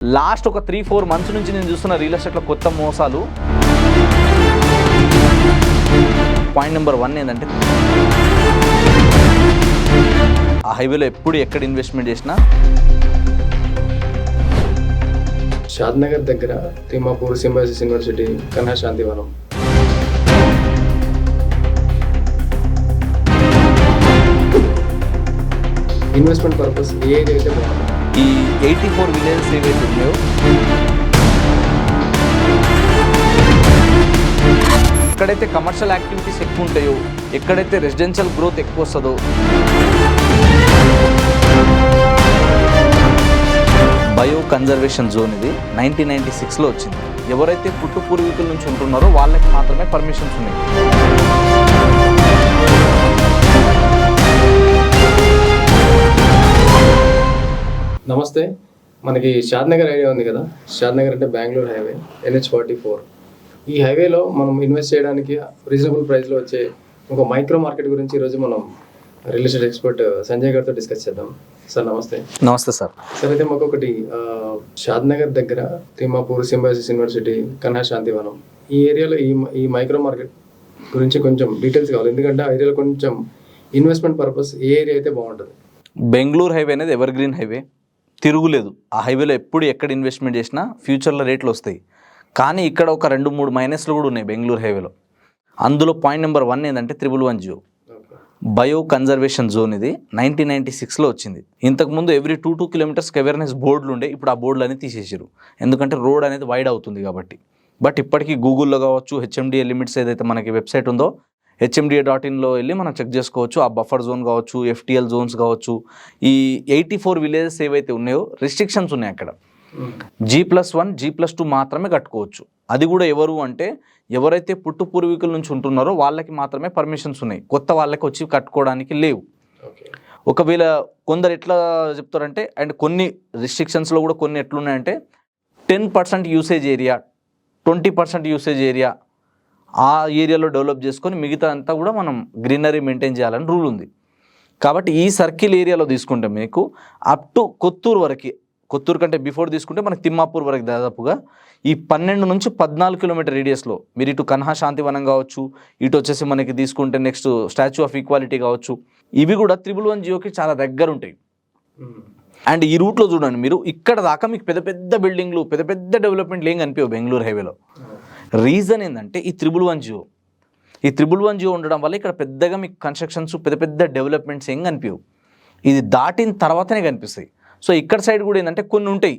Last ఒక 3-4 months నుంచి నేను చూస్తున్న రియల్ ఎస్టేట్లో కొత్త మోసాలు. పాయింట్ నెంబర్ 1 ఏంటంటే ఆ హైవేలో ఎప్పుడు ఎక్కడ ఇన్వెస్ట్మెంట్ చేసినా షాద్నగర్ దగ్గర Timmapur Symbiosis university Kanha Shantivanam. Investment purpose ఏ ఏరియా అయితే బాగుంటుంది? ఈ 84 విలేజెస్ ఏవైతే ఉన్నాయో ఎక్కడైతే కమర్షియల్ యాక్టివిటీస్ ఎక్కువ ఉంటాయో, ఎక్కడైతే రెసిడెన్షియల్ గ్రోత్ ఎక్కువ వస్తుందో, బయో కన్జర్వేషన్ జోన్ ఇది 1996లో వచ్చింది. ఎవరైతే పుట్టు పూర్వీకుల నుంచి ఉంటున్నారో వాళ్ళకి మాత్రమే పర్మిషన్స్ ఉన్నాయి. నమస్తే, మనకి షాద్నగర్ ఐడియా ఉంది కదా. షాద్నగర్ అంటే బెంగళూరు హైవే NH44. ఈ హైవేలో మనం ఇన్వెస్ట్ చేయడానికి రీజనబుల్ ప్రైస్లో వచ్చే ఒక మైక్రో మార్కెట్ గురించి ఈరోజు మనం రియల్ ఎస్టేట్ ఎక్స్పర్ట్ సంజయ్ గారితో డిస్కస్ చేద్దాం. సార్ నమస్తే. నమస్తే సార్. సార్ అయితే మాకు ఒకటి షాద్నగర్ దగ్గర తిమ్మాపూర్ సింబాసిస్ యూనివర్సిటీ కన్హా శాంతివనం ఈ ఏరియాలో ఈ మైక్రో మార్కెట్ గురించి కొంచెం డీటెయిల్స్ కావాలి. ఎందుకంటే ఆ ఏరియాలో కొంచెం ఇన్వెస్ట్మెంట్ పర్పస్ ఏ ఏరియా అయితే బాగుంటుంది? బెంగళూరు హైవే అనేది ఎవర్ గ్రీన్ హైవే, తిరుగులేదు. ఆ హైవేలో ఎప్పుడు ఎక్కడ ఇన్వెస్ట్మెంట్ చేసినా ఫ్యూచర్లో రేట్లు వస్తాయి. కానీ ఇక్కడ ఒక 2-3 మైనస్లు కూడా ఉన్నాయి బెంగళూరు హైవేలో. అందులో పాయింట్ నెంబర్ 1 ఏంటంటే 111 బయో కన్జర్వేషన్ జోన్ ఇది 1996లో వచ్చింది. ఇంతకుముందు ఎవ్రీ 2 కిలోమీటర్స్కి అవేర్నెస్ బోర్డులు ఉండే, ఇప్పుడు ఆ బోర్డులు అనేది తీసేసారు. ఎందుకంటే రోడ్ అనేది వైడ్ అవుతుంది కాబట్టి. బట్ ఇప్పటికీ గూగుల్లో కావచ్చు, HMDA లిమిట్స్ ఏదైతే మనకి వెబ్సైట్ ఉందో HMDA.inలో వెళ్ళి మనం చెక్ చేసుకోవచ్చు. ఆ బఫర్ జోన్ కావచ్చు, FTL జోన్స్ కావచ్చు, ఈ 84 విలేజెస్ ఏవైతే ఉన్నాయో రిస్ట్రిక్షన్స్ ఉన్నాయి. అక్కడ G+1 G+2 మాత్రమే కట్టుకోవచ్చు. అది కూడా ఎవరు అంటే ఎవరైతే పుట్టు పూర్వీకుల నుంచి ఉంటున్నారో వాళ్ళకి మాత్రమే పర్మిషన్స్ ఉన్నాయి. కొత్త వాళ్ళకి వచ్చి కట్టుకోవడానికి లేవు. ఒకవేళ కొందరు ఎట్లా చెప్తారంటే, అండ్ కొన్ని రిస్ట్రిక్షన్స్లో కూడా కొన్ని ఎట్లున్నాయంటే 10% యూసేజ్ ఏరియా, 20% యూసేజ్ ఏరియా, ఆ ఏరియాలో డెవలప్ చేసుకొని మిగతా అంతా కూడా మనం గ్రీనరీ మెయింటైన్ చేయాలని రూల్ ఉంది. కాబట్టి ఈ సర్కిల్ ఏరియాలో తీసుకుంటే మీకు అప్ టు కొత్తూరు వరకు, కొత్తూరు కంటే బిఫోర్ తీసుకుంటే మనకి తిమ్మాపూర్ వరకు దాదాపుగా ఈ 12 నుంచి 14 కిలోమీటర్ రేడియస్లో మీరు ఇటు కన్హా శాంతివనం కావచ్చు, ఇటు వచ్చేసి మనకి తీసుకుంటే నెక్స్ట్ స్టాచ్యూ ఆఫ్ ఈక్వాలిటీ కావచ్చు, ఇవి కూడా 111 చాలా దగ్గర ఉంటాయి. అండ్ ఈ రూట్లో చూడండి మీరు, ఇక్కడ దాకా మీకు పెద్ద పెద్ద బిల్డింగ్లు, పెద్ద పెద్ద డెవలప్మెంట్లు ఏం కనిపించవు బెంగళూరు హైవేలో. రీజన్ ఏంటంటే ఈ 111 ఉండడం వల్ల ఇక్కడ పెద్దగా మీకు కన్స్ట్రక్షన్స్, పెద్ద పెద్ద డెవలప్మెంట్స్ ఏం కనిపించవు. ఇది దాటిన తర్వాతనే కనిపిస్తాయి. సో ఇక్కడ సైడ్ కూడా ఏంటంటే కొన్ని ఉంటాయి,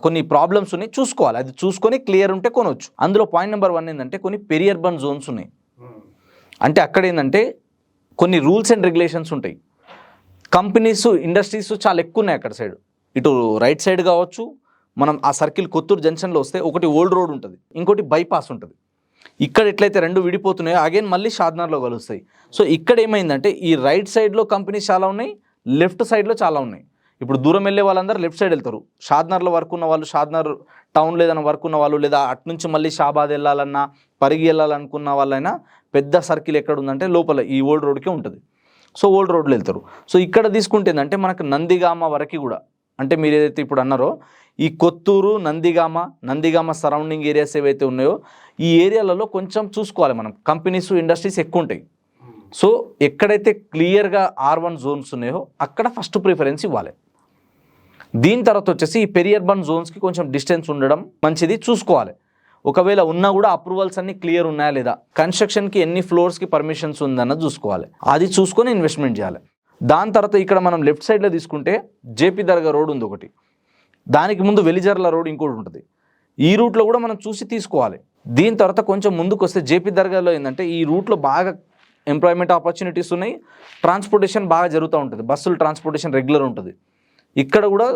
కొన్ని ప్రాబ్లమ్స్ ఉన్నాయి, చూసుకోవాలి. అది చూసుకొని క్లియర్ ఉంటే కొనవచ్చు. అందులో పాయింట్ నెంబర్ 1 ఏంటంటే కొన్ని పెరి అర్బన్ జోన్స్ ఉన్నాయి. అంటే అక్కడ ఏంటంటే కొన్ని రూల్స్ అండ్ రెగ్యులేషన్స్ ఉంటాయి. కంపెనీస్, ఇండస్ట్రీస్ చాలా ఎక్కువ ఉన్నాయి అక్కడ సైడ్. ఇటు రైట్ సైడ్ కావచ్చు, మనం ఆ సర్కిల్ కొత్తూరు జంక్షన్లో వస్తే ఒకటి ఓల్డ్ రోడ్ ఉంటుంది, ఇంకోటి బైపాస్ ఉంటుంది. ఇక్కడ ఎట్లయితే 2 విడిపోతున్నాయో అగైన్ మళ్ళీ షాద్నగర్లో కలుస్తాయి. సో ఇక్కడ ఏమైందంటే ఈ రైట్ సైడ్లో కంపెనీస్ చాలా ఉన్నాయి, లెఫ్ట్ సైడ్లో చాలా ఉన్నాయి. ఇప్పుడు దూరం వెళ్ళే వాళ్ళందరూ లెఫ్ట్ సైడ్ వెళ్తారు. షాద్నగర్లో వర్క్ ఉన్న వాళ్ళు, షాద్నగర్ టౌన్లో ఏదైనా వర్క్ ఉన్న వాళ్ళు, లేదా అటు నుంచి మళ్ళీ షాబాద్ వెళ్ళాలన్నా, పరిగి వెళ్ళాలనుకున్న వాళ్ళైనా పెద్ద సర్కిల్ ఎక్కడ ఉందంటే లోపల ఈ ఓల్డ్ రోడ్కే ఉంటుంది. సో ఓల్డ్ రోడ్లో వెళ్తారు. సో ఇక్కడ తీసుకుంటే ఏంటంటే మనకు నందిగామ వరకు కూడా, అంటే మీరు ఏదైతే ఇప్పుడు అన్నారో ఈ కొత్తూరు, నందిగామ సరౌండింగ్ ఏరియాస్ ఏవైతే ఉన్నాయో ఈ ఏరియాలలో కొంచెం చూసుకోవాలి మనం. కంపెనీస్, ఇండస్ట్రీస్ ఎక్కువ ఉంటాయి. సో ఎక్కడైతే క్లియర్గా R1 జోన్స్ ఉన్నాయో అక్కడ ఫస్ట్ ప్రిఫరెన్స్ ఇవ్వాలి. దీని తర్వాత వచ్చేసి ఈ పెరి అర్బన్ జోన్స్కి కొంచెం డిస్టెన్స్ ఉండడం మంచిది, చూసుకోవాలి. ఒకవేళ ఉన్నా కూడా అప్రూవల్స్ అన్ని క్లియర్ ఉన్నాయా లేదా, కన్స్ట్రక్షన్కి ఎన్ని ఫ్లోర్స్కి పర్మిషన్స్ ఉందన్నది చూసుకోవాలి. అది చూసుకొని ఇన్వెస్ట్మెంట్ చేయాలి. దాని తర్వాత ఇక్కడ మనం లెఫ్ట్ సైడ్లో తీసుకుంటే జేపీ దర్గా రోడ్ ఉంది ఒకటి, దానికి ముందు వెలిజర్ల రోడ్ ఇంకోటి ఉంటుంది. ఈ రూట్లో కూడా మనం చూసి తీసుకోవాలి. దీని తర్వాత కొంచెం ముందుకు వస్తే జేపీ దర్గాలో ఏంటంటే ఈ రూట్లో బాగా ఎంప్లాయ్మెంట్ ఆపర్చునిటీస్ ఉన్నాయి, ట్రాన్స్పోర్టేషన్ బాగా జరుగుతూ ఉంటుంది, బస్సులు ట్రాన్స్పోర్టేషన్ రెగ్యులర్ ఉంటుంది. ఇక్కడ కూడా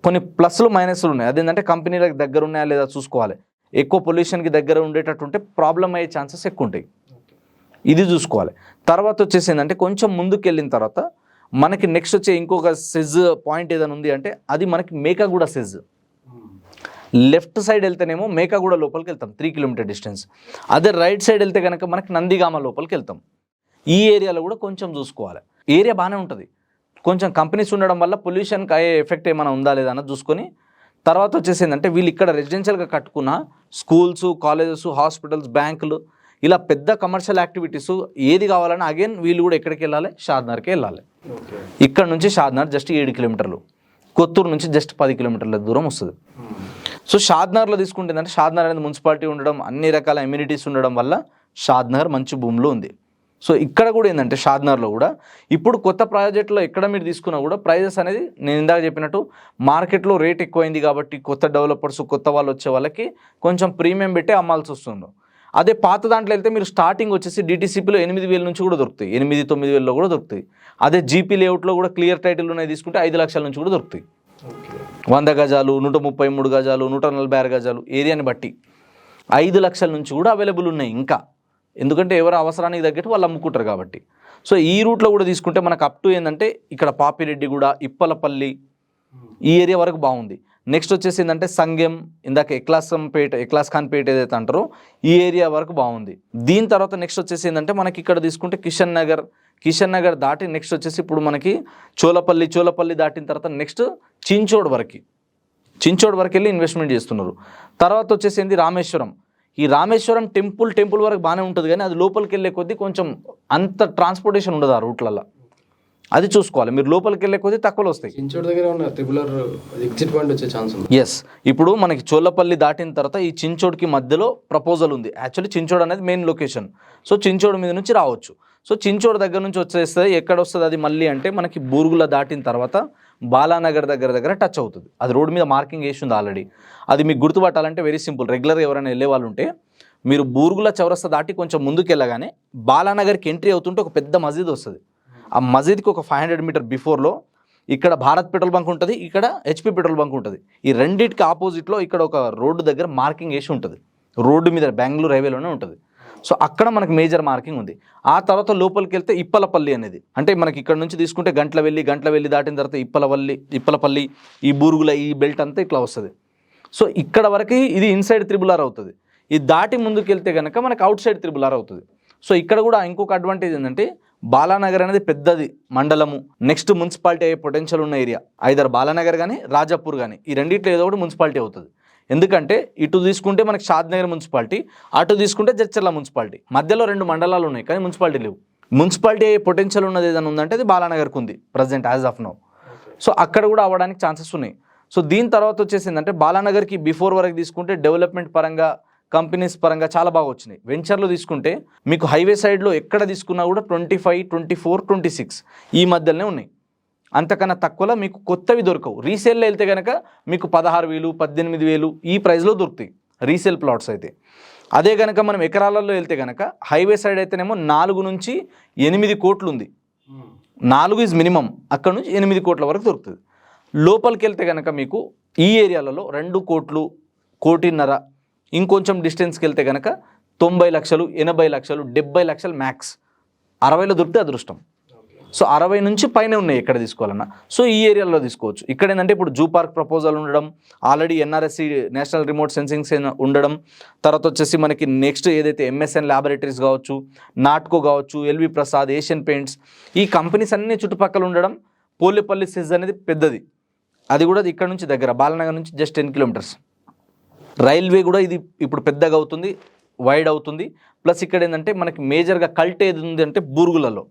కొన్ని ప్లస్లు మైనస్లు ఉన్నాయి. అదేంటంటే కంపెనీలకు దగ్గర ఉన్నాయా లేదా చూసుకోవాలి. ఎక్కువ పొల్యూషన్కి దగ్గర ఉండేటట్టు ఉంటే ప్రాబ్లం అయ్యే ఛాన్సెస్ ఎక్కువ ఉంటాయి, ఇది చూసుకోవాలి. తర్వాత వచ్చేసి ఏంటంటే కొంచెం ముందుకు వెళ్ళిన తర్వాత మనకి నెక్స్ట్ వచ్చే ఇంకొక సెజ్ పాయింట్ ఏదైనా ఉంది అంటే అది మనకి Mekaguda SEZ. Left side వెళ్తేనేమో Mekaguda లోపలికి వెళ్తాం 3 కిలోమీటర్ డిస్టెన్స్. అదే రైట్ సైడ్ వెళ్తే కనుక మనకి నందిగామ లోపలికి వెళ్తాం. ఈ ఏరియాలో కూడా కొంచెం చూసుకోవాలి. ఏరియా బాగానే ఉంటుంది, కొంచెం కంపెనీస్ ఉండడం వల్ల పొల్యూషన్కి అయ్యే ఎఫెక్ట్ ఏమైనా ఉందా లేదా అన్నది చూసుకొని తర్వాత వచ్చేసి ఏంటంటే వీళ్ళు ఇక్కడ రెసిడెన్షియల్గా కట్టుకున్న స్కూల్స్, కాలేజెస్, హాస్పిటల్స్, బ్యాంకులు, ఇలా పెద్ద కమర్షియల్ యాక్టివిటీస్ ఏది కావాలన్నా అగైన్ వీళ్ళు కూడా ఎక్కడికి వెళ్ళాలి, షాద్నగర్కి వెళ్ళాలి. ఇక్కడ నుంచి షాద్నగర్ జస్ట్ 7 కిలోమీటర్లు, కొత్తూరు నుంచి జస్ట్ 10 కిలోమీటర్ల దూరం వస్తుంది. సో షాద్నగర్లో తీసుకుంటే ఏంటంటే షాద్నగర్ అనేది మున్సిపాలిటీ ఉండడం, అన్ని రకాల ఎమ్యూనిటీస్ ఉండడం వల్ల షాద్నగర్ మంచి భూమిలో ఉంది. సో ఇక్కడ కూడా ఏంటంటే షాద్నగర్లో కూడా ఇప్పుడు కొత్త ప్రాజెక్టులో ఎక్కడ మీరు తీసుకున్నా కూడా ప్రైజెస్ అనేది నేను ఇందాక చెప్పినట్టు మార్కెట్లో రేట్ ఎక్కువైంది కాబట్టి కొత్త డెవలపర్స్, కొత్త వాళ్ళు వచ్చే వాళ్ళకి కొంచెం ప్రీమియం పెట్టి అమ్మాల్సి వస్తుంది. అదే పాత దాంట్లో వెళ్తే మీరు స్టార్టింగ్ వచ్చేసి డిటీసీపీలో 8,000 నుంచి కూడా దొరుకుతాయి, 8-9,000లో కూడా దొరుకుతాయి. అదే జీపీ లేఅవుట్లో కూడా క్లియర్ టైటిల్ ఉన్నాయి తీసుకుంటే 5 లక్షల నుంచి కూడా దొరుకుతాయి. 100 గజాలు, 133 గజాలు, 146 గజాలు ఏరియాని బట్టి 5 లక్షల నుంచి కూడా అవైలబుల్ ఉన్నాయి ఇంకా. ఎందుకంటే ఎవరు అవసరానికి తగ్గట్టు వాళ్ళు అమ్ముకుంటారు కాబట్టి. సో ఈ రూట్లో కూడా తీసుకుంటే మనకు అప్ టు ఏంటంటే ఇక్కడ పాపిరెడ్డిగూడ, ఇప్పలపల్లి ఈ ఏరియా వరకు బాగుంది. నెక్స్ట్ వచ్చేసి ఏంటంటే సంగెం, ఇందాక ఎక్లాస్ ఖాన్పేట ఏదైతే అంటారో ఈ ఏరియా వరకు బాగుంది. దీని తర్వాత నెక్స్ట్ వచ్చేసి ఏంటంటే మనకి ఇక్కడ తీసుకుంటే కిషన్ నగర్ దాటి నెక్స్ట్ వచ్చేసి ఇప్పుడు మనకి చోలపల్లి దాటిన తర్వాత నెక్స్ట్ చించోడ్ వరకు వెళ్ళి ఇన్వెస్ట్మెంట్ చేస్తున్నారు. తర్వాత వచ్చేసి ఏంది ఈ రామేశ్వరం టెంపుల్ వరకు బాగానే ఉంటుంది, కానీ అది లోపలికి వెళ్ళే కొద్దీ కొంచెం అంత ట్రాన్స్పోర్టేషన్ ఉండదు ఆ రూట్లలో. అది చూసుకోవాలి. మీరు లోపలికి వెళ్ళే కొద్దీ తక్కువలో వస్తాయి. చించోడ్ దగ్గర ఉన్న ట్రిపులర్ ఎగ్జిట్ పాయింట్ వచ్చే ఛాన్స్ ఉంది. ఎస్, ఇప్పుడు మనకి చోలపల్లి దాటిన తర్వాత ఈ చించోడ్కి మధ్యలో ప్రపోజల్ ఉంది. యాక్చువల్లీ చించోడ్ అనేది మెయిన్ లొకేషన్. సో చించోడ్ మీద నుంచి రావచ్చు. సో చించోడ్ దగ్గర నుంచి వచ్చేస్తుంది. ఎక్కడ వస్తుంది అది మళ్ళీ అంటే మనకి బూరుగుల దాటిన తర్వాత బాలానగర్ దగ్గర టచ్ అవుతుంది. అది రోడ్డు మీద మార్కింగ్ వేసి ఉంది ఆల్రెడీ. అది మీకు గుర్తుపట్టాలంటే వెరీ సింపుల్. రెగ్యులర్గా ఎవరైనా వెళ్ళే వాళ్ళు ఉంటే మీరు బూరుగుల చౌరస్తా దాటి కొంచెం ముందుకు వెళ్ళగానే బాలానగర్కి ఎంట్రీ అవుతుంటే ఒక పెద్ద మసీద్ వస్తుంది. ఆ మసీద్కి ఒక 500 మీటర్ బిఫోర్లో ఇక్కడ భారత్ పెట్రోల్ బంక్ ఉంటుంది, ఇక్కడ హెచ్పి పెట్రోల్ బంక్ ఉంటుంది. ఈ రెండింటికి ఆపోజిట్లో ఇక్కడ ఒక రోడ్డు దగ్గర మార్కింగ్ వేసి ఉంటుంది. రోడ్డు మీద బెంగళూరు హైవేలోనే ఉంటుంది. సో అక్కడ మనకి మేజర్ మార్కింగ్ ఉంది. ఆ తర్వాత లోపలికి వెళ్తే ఇప్పలపల్లి అనేది, అంటే మనకి ఇక్కడ నుంచి తీసుకుంటే గంటల వెళ్ళి దాటిన తర్వాత ఇప్పలపల్లి ఈ బూరుగుల ఈ బెల్ట్ అంతా ఇట్లా వస్తుంది. సో ఇక్కడ వరకు ఇది ఇన్సైడ్ త్రిబుల్-ఆర్ అవుతుంది. ఇది దాటి ముందుకు వెళ్తే కనుక మనకి అవుట్ సైడ్ త్రిబుల్-ఆర్ అవుతుంది. సో ఇక్కడ కూడా ఇంకొక అడ్వాంటేజ్ ఏంటంటే బాలానగర్ అనేది పెద్దది మండలము, నెక్స్ట్ మున్సిపాలిటీ అయ్యే పొటెన్షియల్ ఉన్న ఏరియా. ఐదర్ బాలానగర్ కానీ రాజాపూర్ కానీ ఈ రెండిట్లో ఏదో ఒకటి మున్సిపాలిటీ అవుతుంది. ఎందుకంటే ఇటు తీసుకుంటే మనకి షాద్నగర్ మున్సిపాలిటీ, అటు తీసుకుంటే జడ్చర్ల మున్సిపాలిటీ, మధ్యలో 2 మండలాలు ఉన్నాయి కానీ మున్సిపాలిటీ లేవు. మున్సిపాలిటీ అయ్యే పొటెన్షియల్ ఉన్నది ఏదైనా ఉందంటే అది బాలానగర్కి ఉంది present as of now. So అక్కడ కూడా అవ్వడానికి ఛాన్సెస్ ఉన్నాయి. సో దీని తర్వాత వచ్చేసి ఏంటంటే బాలానగర్కి బిఫోర్ వరకు తీసుకుంటే డెవలప్మెంట్ పరంగా, కంపెనీస్ పరంగా చాలా బాగా వచ్చినాయి. వెంచర్లో తీసుకుంటే మీకు హైవే సైడ్లో ఎక్కడ తీసుకున్నా కూడా 25, 24, 26 ఈ మధ్యలోనే ఉన్నాయి. అంతకన్నా తక్కువలో మీకు కొత్తవి దొరకవు. రీసేల్లో వెళ్తే కనుక మీకు 16,000, 18,000 ఈ ప్రైస్లో దొరుకుతాయి రీసేల్ ప్లాట్స్ అయితే. అదే కనుక మనం ఎకరాలలో వెళ్తే కనుక హైవే సైడ్ అయితేనేమో 4 నుంచి 8 కోట్లు ఉంది. 4 ఈజ్ మినిమం, అక్కడ నుంచి 8 కోట్ల వరకు దొరుకుతుంది. లోపలికి వెళ్తే కనుక మీకు ఈ ఏరియాలలో 2 కోట్లు, 1,50,000, ఇంకొంచెం డిస్టెన్స్కి వెళ్తే కనుక 90 లక్షలు, 80 లక్షలు, 70 లక్షలు మ్యాక్స్. 60లో దొరికితే అదృష్టం. సో 60 నుంచి పైన ఉన్నాయి ఎక్కడ తీసుకోవాలన్నా. సో ఈ ఏరియాలో తీసుకోవచ్చు. ఇక్కడ ఏంటంటే ఇప్పుడు జూ పార్క్ ప్రపోజల్ ఉండడం, ఆల్రెడీ ఎన్ఆర్ఎస్సి నేషనల్ రిమోట్ సెన్సింగ్స్ ఉండడం, తర్వాత వచ్చేసి మనకి నెక్స్ట్ ఏదైతే ఎంఎస్ఎన్ ల్యాబొరేటరీస్ కావచ్చు, నాట్కో కావచ్చు, ఎల్వి ప్రసాద్, ఏషియన్ పెయింట్స్ ఈ కంపెనీస్ అన్నీ చుట్టుపక్కల ఉండడం. పోలేపల్లి సెజ్ అనేది పెద్దది, అది కూడా ఇక్కడ నుంచి దగ్గర, బాలనగర్ నుంచి జస్ట్ 10 కిలోమీటర్స్. రైల్వే కూడా ఇది ఇప్పుడు పెద్దగా అవుతుంది, వైడ్ అవుతుంది. ప్లస్ ఇక్కడ ఏంటంటే మనకి మేజర్గా కల్ట్ ఏది ఉంది అంటే బూరుగులలో,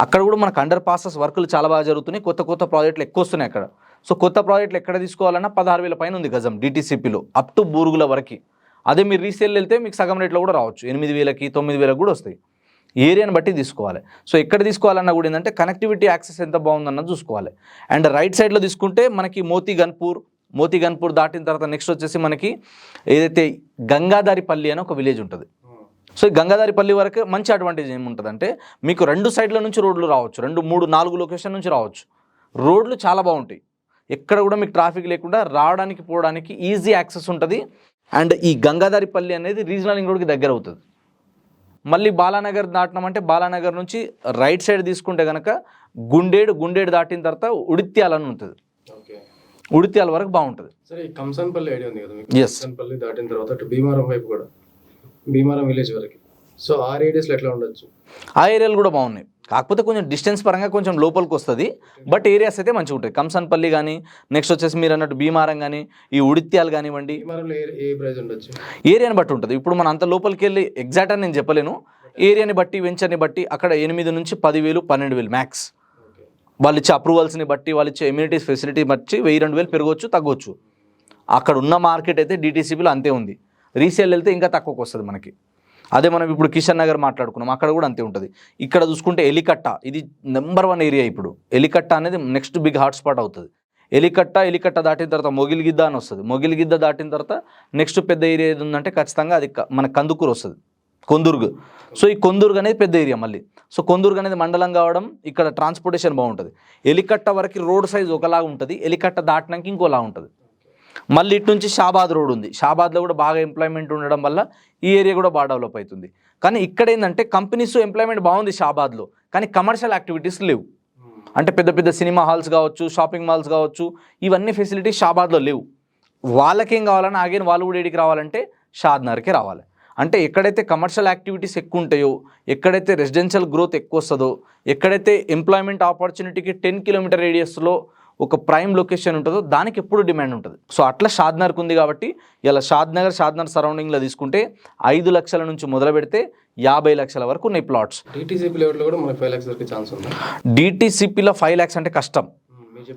అక్కడ కూడా మనకు అండర్ పాసెస్ వర్కులు చాలా బాగా జరుగుతున్నాయి. కొత్త ప్రాజెక్టులు ఎక్కువ వస్తున్నాయి అక్కడ. సో కొత్త ప్రాజెక్టులు ఎక్కడ తీసుకోవాలన్నా 16,000 పైన ఉంది గజం డిటీసీపీలో అప్ టు బూరుగుల వరకు. అదే మీరు రీసేల్ వెళ్తే మీకు సగం రేట్లో కూడా రావచ్చు, 8,000కి 9,000కి కూడా వస్తాయి. ఏరియాని బట్టి తీసుకోవాలి. సో ఎక్కడ తీసుకోవాలన్నా కూడా ఏంటంటే కనెక్టివిటీ యాక్సెస్ ఎంత బాగుందన్నది చూసుకోవాలి. అండ్ రైట్ సైడ్లో తీసుకుంటే మనకి మోతీగన్పూర్ దాటిన తర్వాత నెక్స్ట్ వచ్చేసి మనకి ఏదైతే గంగాధారిపల్లి అని ఒక విలేజ్ ఉంటుంది. సో ఈ గంగాధారిపల్లి వరకు మంచి అడ్వాంటేజ్ ఏముంటుందంటే మీకు 2 సైడ్ల నుంచి రోడ్లు రావచ్చు, 2, 3, 4 లొకేషన్ నుంచి రావచ్చు. రోడ్లు చాలా బాగుంటాయి, ఎక్కడ కూడా మీకు ట్రాఫిక్ లేకుండా రావడానికి పోవడానికి ఈజీ యాక్సెస్ ఉంటుంది. అండ్ ఈ గంగాధారిపల్లి అనేది రీజనల్ రింగ్ రోడ్కి దగ్గర అవుతుంది. మళ్ళీ బాలానగర్ దాటినామంటే బాలానగర్ నుంచి రైట్ సైడ్ తీసుకుంటే కనుక గుండేడు దాటిన తర్వాత ఉడిత్యాల అని ఉంటుంది. ఉడిత్యాల వరకు బాగుంటుంది. సరే, కంసన్పల్లి ఐడియా ఉంది కదా మీకు? కంసన్పల్లి దాటిన తర్వాత భీమారం వైపు కూడా, భీమారం విలేజ్ వరకు. సో ఆ రేడియస్లో ఎట్లా ఉండొచ్చు? ఆ ఏరియాలు కూడా బాగున్నాయి. కాకపోతే కొంచెం డిస్టెన్స్ పరంగా కొంచెం లోపలికి వస్తుంది, బట్ ఏరియాస్ అయితే మంచిగా ఉంటాయి. కంసన్పల్లి కానీ, నెక్స్ట్ వచ్చేసి మీరు అన్నట్టు భీమారం కానీ, ఈ ఉడిత్యాలు కానివ్వండి, భీమవరంలో ఏ ప్రైస్ ఉండొచ్చు? ఏరియాని బట్టి ఉంటుంది. ఇప్పుడు మనం అంత లోపలికి వెళ్ళి ఎగ్జాక్ట్ అని నేను చెప్పలేను, ఏరియాని బట్టి వెంచర్ని బట్టి అక్కడ 8 నుంచి 10,000 12,000 మ్యాక్స్. వాళ్ళు ఇచ్చే అప్రూవల్స్ని బట్టి, వాళ్ళు ఇచ్చే ఇమ్యూనిటీస్ ఫెసిలిటీ బట్టి 1,000-2,000 పెరగవచ్చు, తగ్గవచ్చు. అక్కడ ఉన్న మార్కెట్ అయితే డిటీసీపీలో అంతే ఉంది. రీసేల్ వెళ్తే ఇంకా తక్కువకి వస్తుంది మనకి. అదే మనం ఇప్పుడు కిషన్ నగర్ మాట్లాడుకున్నాం, అక్కడ కూడా అంతే ఉంటుంది. ఇక్కడ చూసుకుంటే ఎలికట్ట, ఇది నెంబర్ 1 ఏరియా. ఇప్పుడు ఎలికట్ట అనేది నెక్స్ట్ బిగ్ హాట్స్పాట్ అవుతుంది. ఎలికట్ట దాటిన తర్వాత మొగిలిగిద్ద అని వస్తుంది. మొగిలిగిద్ద దాటిన తర్వాత నెక్స్ట్ పెద్ద ఏరియా ఏది ఉందంటే ఖచ్చితంగా అది మన కందుకూరు వస్తుంది, కొందుర్గ్. సో ఈ కొందుర్గ్ అనేది పెద్ద ఏరియా మళ్ళీ. సో కొందుర్గ్ అనేది మండలం కావడం, ఇక్కడ ట్రాన్స్పోర్టేషన్ బాగుంటుంది. ఎలికట్ట వరకు రోడ్ సైజ్ ఒకలాగా ఉంటుంది, ఎలికట్ట దాటినాక ఇంకోలా ఉంటుంది. మళ్ళీ ఇటు నుంచి షాబాద్ రోడ్ ఉంది, షాబాద్లో కూడా బాగా ఎంప్లాయ్మెంట్ ఉండడం వల్ల ఈ ఏరియా కూడా బాగా డెవలప్ అవుతుంది. కానీ ఇక్కడ ఏంటంటే కంపెనీస్ ఎంప్లాయ్మెంట్ బాగుంది షాబాద్లో, కానీ కమర్షియల్ యాక్టివిటీస్ లేవు. అంటే పెద్ద పెద్ద సినిమా హాల్స్ కావచ్చు, షాపింగ్ మాల్స్ కావచ్చు, ఇవన్నీ ఫెసిలిటీస్ షాబాద్లో లేవు. వాళ్ళకేం కావాలని ఆగేని వాళ్ళు కూడా ఏడికి రావాలంటే షాద్నగర్కే రావాలి. అంటే ఎక్కడైతే కమర్షియల్ యాక్టివిటీస్ ఎక్కువ ఉంటాయో, ఎక్కడైతే రెసిడెన్షియల్ గ్రోత్ ఎక్కువ వస్తుందో, ఎక్కడైతే ఎంప్లాయ్మెంట్ ఆపర్చునిటీకి 10 కిలోమీటర్ రేడియస్లో ఒక ప్రైమ్ లొకేషన్ ఉంటుందో దానికి ఎప్పుడు డిమాండ్ ఉంటుంది. సో అట్లా షాద్నగర్కి ఉంది కాబట్టి ఇలా షాద్నగర్ సరౌండింగ్లో తీసుకుంటే 5 లక్షల నుంచి మొదలు పెడితే 50 లక్షల వరకు ఉన్నాయి ప్లాట్స్. డిటీసీపీ లెవెల్లో కూడా మనకి 5 lakhs వరకు ఛాన్స్ ఉంది. డిటీసీపీలో 5 lakhs అంటే కష్టం.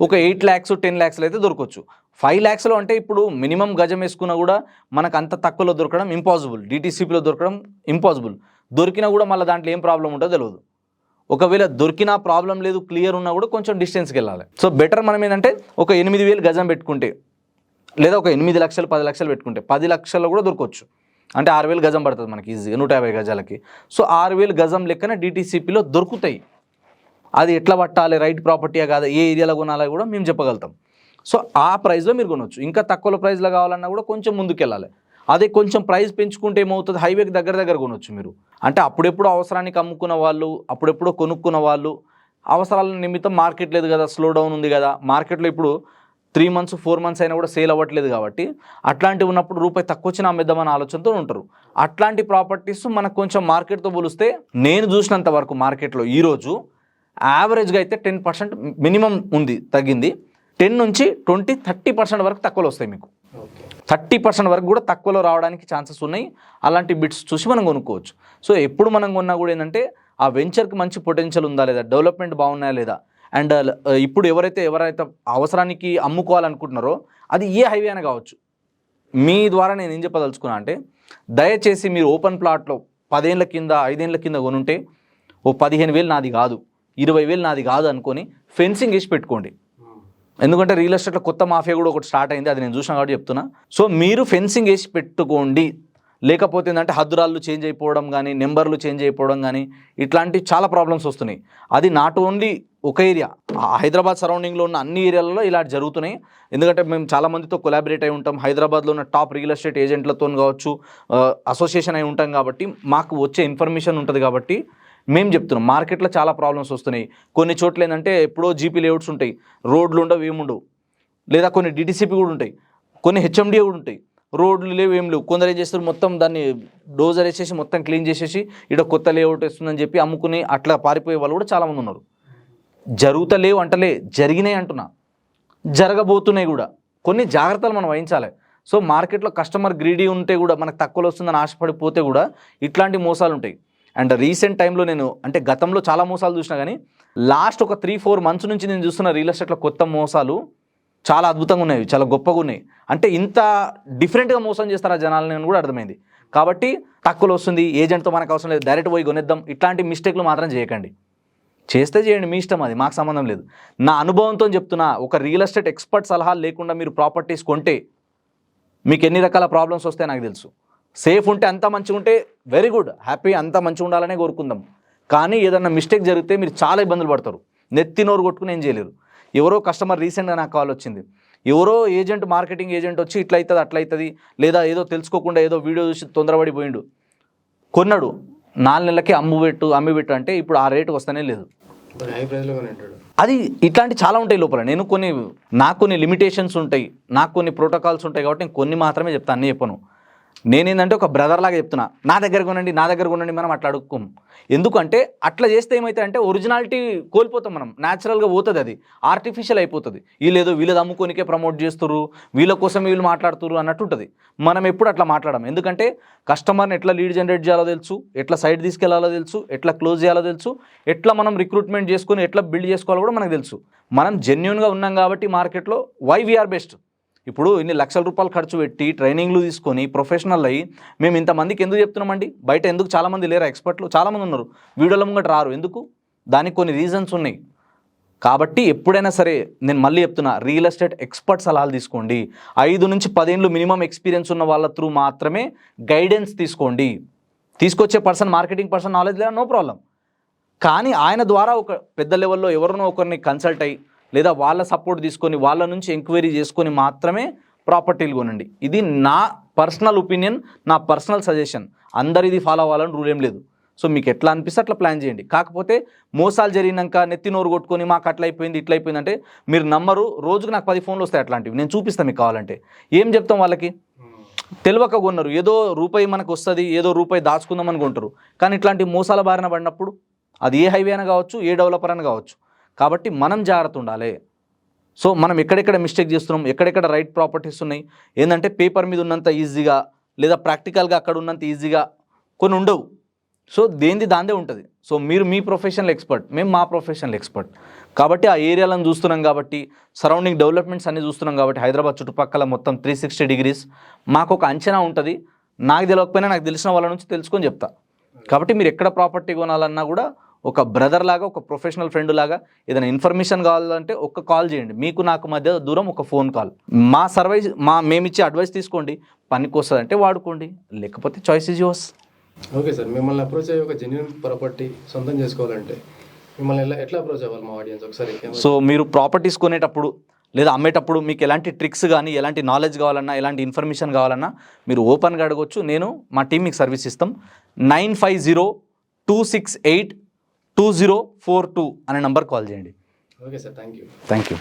ఒక 8 lakhs 10 lakhs అయితే దొరకవచ్చు. 5 lakhsలో అంటే ఇప్పుడు మినిమం గజం వేసుకున్నా కూడా మనకు అంత తక్కువలో దొరకడం ఇంపాసిబుల్, డిటీసీపీలో దొరకడం ఇంపాసిబుల్. దొరికినా కూడా మళ్ళీ దాంట్లో ఏం ప్రాబ్లం ఉంటుందో తెలియదు. ఒకవేళ దొరికినా ప్రాబ్లం లేదు, క్లియర్ ఉన్నా కూడా కొంచెం డిస్టెన్స్కి వెళ్ళాలి. సో బెటర్ మనం ఏంటంటే ఒక 8,000 గజం పెట్టుకుంటే, లేదా ఒక 8 లక్షలు 10 లక్షలు పెట్టుకుంటే 10 లక్షల్లో కూడా దొరకవచ్చు. అంటే 6,000 గజం పడుతుంది మనకి ఈజీగా 150 గజాలకి. సో 6,000 గజం లెక్కన డిటీసీపీలో దొరుకుతాయి. అది ఎట్లా పట్టాలి, రైట్ ప్రాపర్టీయా కాదా, ఏ ఏరియాలో కొనాలో కూడా మేము చెప్పగలుగుతాం. సో ఆ ప్రైస్లో మీరు కొనవచ్చు. ఇంకా తక్కువ ప్రైస్లో కావాలన్నా కూడా కొంచెం ముందుకు వెళ్ళాలి. అదే కొంచెం ప్రైస్ పెంచుకుంటే ఏమవుతుంది, హైవేకి దగ్గర కొనవచ్చు మీరు. అంటే అప్పుడెప్పుడు అవసరానికి అమ్ముకున్న వాళ్ళు, అప్పుడెప్పుడు కొనుక్కున్న వాళ్ళు, అవసరాల నిమిత్తం మార్కెట్ లేదు కదా, స్లో డౌన్ ఉంది కదా, మార్కెట్లో ఇప్పుడు 3 months 4 months అయినా కూడా సేల్ అవ్వట్లేదు కాబట్టి అట్లాంటివి ఉన్నప్పుడు రూపాయి తక్కువ వచ్చినా అమ్మేద్దామని ఆలోచనతో ఉంటారు. అట్లాంటి ప్రాపర్టీస్ మనకు కొంచెం మార్కెట్తో పోలిస్తే నేను చూసినంత వరకు మార్కెట్లో ఈరోజు యావరేజ్గా అయితే 10% మినిమం ఉంది, తగ్గింది. 10 నుంచి 20-30% వరకు తక్కువలో వస్తాయి మీకు. 30% వరకు కూడా తక్కువలో రావడానికి ఛాన్సెస్ ఉన్నాయి. అలాంటి బిట్స్ చూసి మనం కొనుక్కోవచ్చు. సో ఎప్పుడు మనం కొన్నా కూడా ఏంటంటే ఆ వెంచర్కి మంచి పొటెన్షియల్ ఉందా లేదా, డెవలప్మెంట్ బాగున్నాయా లేదా, అండ్ ఇప్పుడు ఎవరైతే అవసరానికి అమ్ముకోవాలనుకుంటున్నారో అది ఏ హైవే అయినా కావచ్చు. మీ ద్వారా నేను ఏం చెప్పదలుచుకున్నా అంటే, దయచేసి మీరు ఓపెన్ ప్లాట్లో 10 ఏళ్ల కింద 5 ఏళ్ల కింద కొనుంటే ఓ 15,000 నాది కాదు, 20,000 నాది కాదు అనుకొని ఫెన్సింగ్ వేసి పెట్టుకోండి. ఎందుకంటే రియల్ ఎస్టేట్లో కొత్త మాఫియా కూడా ఒకటి స్టార్ట్ అయింది, అది నేను చూసిన కాబట్టి చెప్తున్నా. సో మీరు ఫెన్సింగ్ వేసి పెట్టుకోండి. లేకపోతే ఏంటంటే హద్దురాళ్ళు చేంజ్ అయిపోవడం కానీ, నెంబర్లు చేంజ్ అయిపోవడం కానీ, ఇట్లాంటి చాలా ప్రాబ్లమ్స్ వస్తున్నాయి. అది నాట్ ఓన్లీ ఒక ఏరియా, హైదరాబాద్ సరౌండింగ్లో ఉన్న అన్ని ఏరియాలలో ఇలా జరుగుతున్నాయి. ఎందుకంటే మేము చాలామందితో కొలాబరేట్ అయి ఉంటాం, హైదరాబాద్లో ఉన్న టాప్ రియల్ ఎస్టేట్ ఏజెంట్లతో కావచ్చు అసోసియేషన్ అయి ఉంటాం కాబట్టి మాకు వచ్చే ఇన్ఫర్మేషన్ ఉంటుంది. కాబట్టి మేము చెప్తున్నాం మార్కెట్లో చాలా ప్రాబ్లమ్స్ వస్తున్నాయి. కొన్ని చోట్ల ఏంటంటే ఎప్పుడో జీపీ లేఅవుట్స్ ఉంటాయి, రోడ్లు ఉండవు, ఏముండవు. లేదా కొన్ని డిటీసీపీ కూడా ఉంటాయి, కొన్ని హెచ్ఎండిఏ కూడా ఉంటాయి, రోడ్లు లేవు, ఏం లేవు. కొందరు ఏం చేస్తారు, మొత్తం దాన్ని డోజర్ వేసేసి మొత్తం క్లీన్ చేసేసి ఇక్కడ కొత్త లేఅవుట్ వస్తుందని చెప్పి అమ్ముకుని అట్లా పారిపోయే వాళ్ళు కూడా చాలామంది ఉన్నారు. జరుగుతలేవు అంటలే, జరిగినాయి అంటున్నా, జరగబోతున్నాయి కూడా. కొన్ని జాగ్రత్తలు మనం వహించాలి. సో మార్కెట్లో కస్టమర్ గ్రీడీ ఉంటే కూడా, మనకు తక్కువలో వస్తుందని ఆశపడిపోతే కూడా ఇట్లాంటి మోసాలు ఉంటాయి. అండ్ రీసెంట్ టైంలో నేను అంటే గతంలో చాలా మోసాలు చూసినా కానీ లాస్ట్ ఒక 3-4 months నుంచి నేను చూస్తున్న రియల్ ఎస్టేట్లో కొత్త మోసాలు చాలా అద్భుతంగా ఉన్నాయి, చాలా గొప్పగా ఉన్నాయి. అంటే ఇంత డిఫరెంట్గా మోసం చేస్తారా జనాలని కూడా అర్థమైంది. కాబట్టి తక్కువలో వస్తుంది, ఏజెంట్తో మనకు అవసరం లేదు, డైరెక్ట్ పోయి కొనేద్దాం, ఇట్లాంటి మిస్టేక్లు మాత్రం చేయకండి. చేస్తే చేయండి, మీ ఇష్టం, అది మాకు సంబంధం లేదు. నా అనుభవంతో చెప్తున్నా, ఒక రియల్ ఎస్టేట్ ఎక్స్పర్ట్ సలహాలు లేకుండా మీరు ప్రాపర్టీస్ కొంటే మీకు ఎన్ని రకాల ప్రాబ్లమ్స్ వస్తాయో నాకు తెలుసు. సేఫ్ ఉంటే అంతా మంచిగా ఉంటే వెరీ గుడ్, హ్యాపీ, అంతా మంచిగా ఉండాలనే కోరుకుందాం. కానీ ఏదన్నా మిస్టేక్ జరిగితే మీరు చాలా ఇబ్బందులు పడతారు, నెత్తి నోరు కొట్టుకుని ఏం చేయలేరు. ఎవరో కస్టమర్ రీసెంట్గా నాకు కాల్ వచ్చింది, ఎవరో ఏజెంట్, మార్కెటింగ్ ఏజెంట్ వచ్చి ఇట్లా అవుతుంది అట్లా అవుతుంది, లేదా ఏదో తెలుసుకోకుండా ఏదో వీడియో చూసి తొందరపడిపోయిండు, కొన్నాడు, 4 నెలలకి అమ్మిబెట్టు అంటే ఇప్పుడు ఆ రేటు వస్తూనే లేదు. అది ఇట్లాంటి చాలా ఉంటాయి లోపల. నాకు కొన్ని లిమిటేషన్స్ ఉంటాయి, నాకు కొన్ని ప్రోటోకాల్స్ ఉంటాయి కాబట్టి నేను కొన్ని మాత్రమే చెప్తాను, అన్నీ చెప్పను. నేనేందంటే ఒక బ్రదర్ లాగా చెప్తున్నా, నా దగ్గర కొనండి నా దగ్గర కొనండి మనం అట్లా అడుక్కోం. ఎందుకంటే అట్లా చేస్తే ఏమైతే అంటే ఒరిజినాలిటీ కోల్పోతాం మనం, న్యాచురల్గా పోతుంది, అది ఆర్టిఫిషియల్ అయిపోతుంది. వీళ్ళేదో వీళ్ళది అమ్ముకోనికే ప్రమోట్ చేస్తున్నారు, వీళ్ళ కోసం వీళ్ళు మాట్లాడుతున్నారు అన్నట్టు ఉంటుంది. మనం ఎప్పుడు అట్లా మాట్లాడడం, ఎందుకంటే కస్టమర్ని ఎట్లా లీడ్ జనరేట్ చేయాలో తెలుసు, ఎట్లా సైడ్ తీసుకెళ్లాలో తెలుసు, ఎట్లా క్లోజ్ చేయాలో తెలుసు, ఎట్లా మనం రిక్రూట్మెంట్ చేసుకొని ఎట్లా బిల్డ్ చేసుకోవాలో కూడా మనకు తెలుసు. మనం జెన్యున్గా ఉన్నాం కాబట్టి మార్కెట్లో వై వీఆర్ బెస్ట్. ఇప్పుడు ఇన్ని లక్షల రూపాయలు ఖర్చు పెట్టి ట్రైనింగ్లు తీసుకొని ప్రొఫెషనల్ అయ్యి మేము ఇంతమందికి ఎందుకు చెప్తున్నామండి? బయట ఎందుకు చాలామంది లేరా? ఎక్స్పర్ట్లు చాలామంది ఉన్నారు, వీడియోల ముంగట రారు ఎందుకు? దానికి కొన్ని రీజన్స్ ఉన్నాయి. కాబట్టి ఎప్పుడైనా సరే నేను మళ్ళీ చెప్తున్నా, రియల్ ఎస్టేట్ ఎక్స్పర్ట్ సలహాలు తీసుకోండి. 5 నుంచి 10 ఏళ్ళు మినిమం ఎక్స్పీరియన్స్ ఉన్న వాళ్ళ త్రూ మాత్రమే గైడెన్స్ తీసుకోండి. తీసుకొచ్చే పర్సన్ మార్కెటింగ్ పర్సన్ నాలెడ్జ్ లేదా నో ప్రాబ్లం, కానీ ఆయన ద్వారా ఒక పెద్ద లెవెల్లో ఎవరినో ఒకరిని కన్సల్ట్ అయ్యి లేదా వాళ్ళ సపోర్ట్ తీసుకొని వాళ్ళ నుంచి ఎంక్వైరీ చేసుకొని మాత్రమే ప్రాపర్టీలు కొనండి. ఇది నా పర్సనల్ ఒపీనియన్, నా పర్సనల్ సజెషన్. అందరు ఇది ఫాలో అవ్వాలని రూల్ ఏం లేదు. సో మీకు ఎట్లా అనిపిస్తే అట్లా ప్లాన్ చేయండి. కాకపోతే మోసాలు జరిగినాక నెత్తి నోరు కొట్టుకొని మాకు అట్లా అయిపోయింది ఇట్లా అయిపోయింది అంటే మీరు నమ్మరు. రోజుకు నాకు 10 ఫోన్లు వస్తాయి అట్లాంటివి, నేను చూపిస్తాను మీకు కావాలంటే. ఏం చెప్తాం వాళ్ళకి? తెలియక కొన్నారు, ఏదో రూపాయి మనకు వస్తుంది, ఏదో రూపాయి దాచుకుందాం అనుకుంటారు. కానీ ఇట్లాంటి మోసాల బారిన పడినప్పుడు అది ఏ హైవే అయినా కావచ్చు, ఏ డెవలపర్ అయినా కావచ్చు. కాబట్టి మనం జాగ్రత్త ఉండాలి. సో మనం ఎక్కడెక్కడ మిస్టేక్ చేస్తున్నాం, ఎక్కడెక్కడ రైట్ ప్రాపర్టీస్ ఉన్నాయి, ఏంటంటే పేపర్ మీద ఉన్నంత ఈజీగా లేదా ప్రాక్టికల్గా అక్కడ ఉన్నంత ఈజీగా కొన్ని ఉండవు. సో దేంది దాందే ఉంటుంది. సో మీరు మీ ప్రొఫెషనల్ ఎక్స్పర్ట్, మేము మా ప్రొఫెషనల్ ఎక్స్పర్ట్. కాబట్టి ఆ ఏరియాలను చూస్తున్నాం కాబట్టి, సరౌండింగ్ డెవలప్మెంట్స్ అన్నీ చూస్తున్నాం కాబట్టి, హైదరాబాద్ చుట్టుపక్కల మొత్తం 360 డిగ్రీస్ మాకు ఒక అంచనా ఉంటుంది. నాకు తెలియకపోయినా నాకు తెలిసిన వాళ్ళ నుంచి తెలుసుకొని చెప్తా. కాబట్టి మీరు ఎక్కడ ప్రాపర్టీ కొనాలన్నా కూడా ఒక బ్రదర్ లాగా, ఒక ప్రొఫెషనల్ ఫ్రెండ్ లాగా ఏదైనా ఇన్ఫర్మేషన్ కావాలంటే ఒక్క కాల్ చేయండి. మీకు నాకు మధ్య దూరం ఒక ఫోన్ కాల్. మేమిచ్చే అడ్వైస్ తీసుకోండి, పనికి వస్తుంది అంటే వాడుకోండి, లేకపోతే choice is yours. Okay sir, మిమ్మల్ని అప్రోచ్ అయ్యి ఒక జెన్యున్ ప్రాపర్టీ సొంతం చేసుకోవాలంటే మిమ్మల్ని ఎట్లా అప్రోచ్ అవ్వాలి మా ఆడియన్స్ ఒకసారి? సో మీరు ప్రాపర్టీస్ కొనేటప్పుడు లేదా అమ్మేటప్పుడు మీకు ఎలాంటి ట్రిక్స్ కానీ, ఎలాంటి నాలెడ్జ్ కావాలన్నా, ఎలాంటి ఇన్ఫర్మేషన్ కావాలన్నా మీరు ఓపెన్గా అడగవచ్చు. నేను మా టీం మీకు సర్వీస్ ఇస్తాం. 950-268-2042 అనే నంబర్ కాల్ చేయండి. Okay sir, thank you. Thank you.